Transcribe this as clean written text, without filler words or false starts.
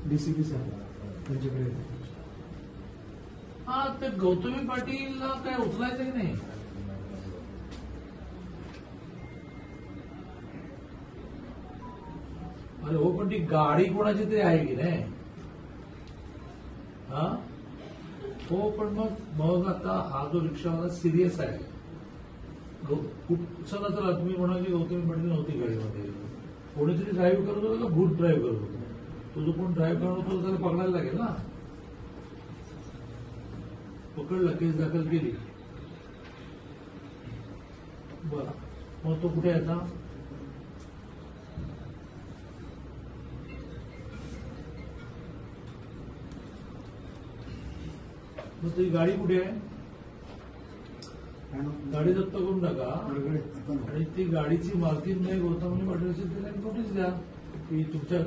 DCP साहेब त्यांच्याकडे येते. हा, ते गौतमी पाटीलला काय उचलायचं की नाही? अरे हो, पण ती गाडी कोणाची तरी आहे की नाही? हा, हो, पण मग आता हा जो रिक्षावाला सिरियस आहे. चला चला, तुम्ही म्हणा की गौतमी पाटील नव्हती गाडीमध्ये, कोणीतरी ड्राईव्ह करत होतं का भूत ड्राईव्ह करत होतं? तो जो कोण ड्राईव्ह करत होता त्याला पकडायला लागेल ना. पकडला, केस दाखल केली. बरं, मग तो कुठे आहे आता? मग ती गाडी कुठे आहे? गाडी जप्त करून टाका आणि ती गाडीची मालकीन नाही गौतमी पाटील असेल त्याला नोटीस द्या की तुमच्या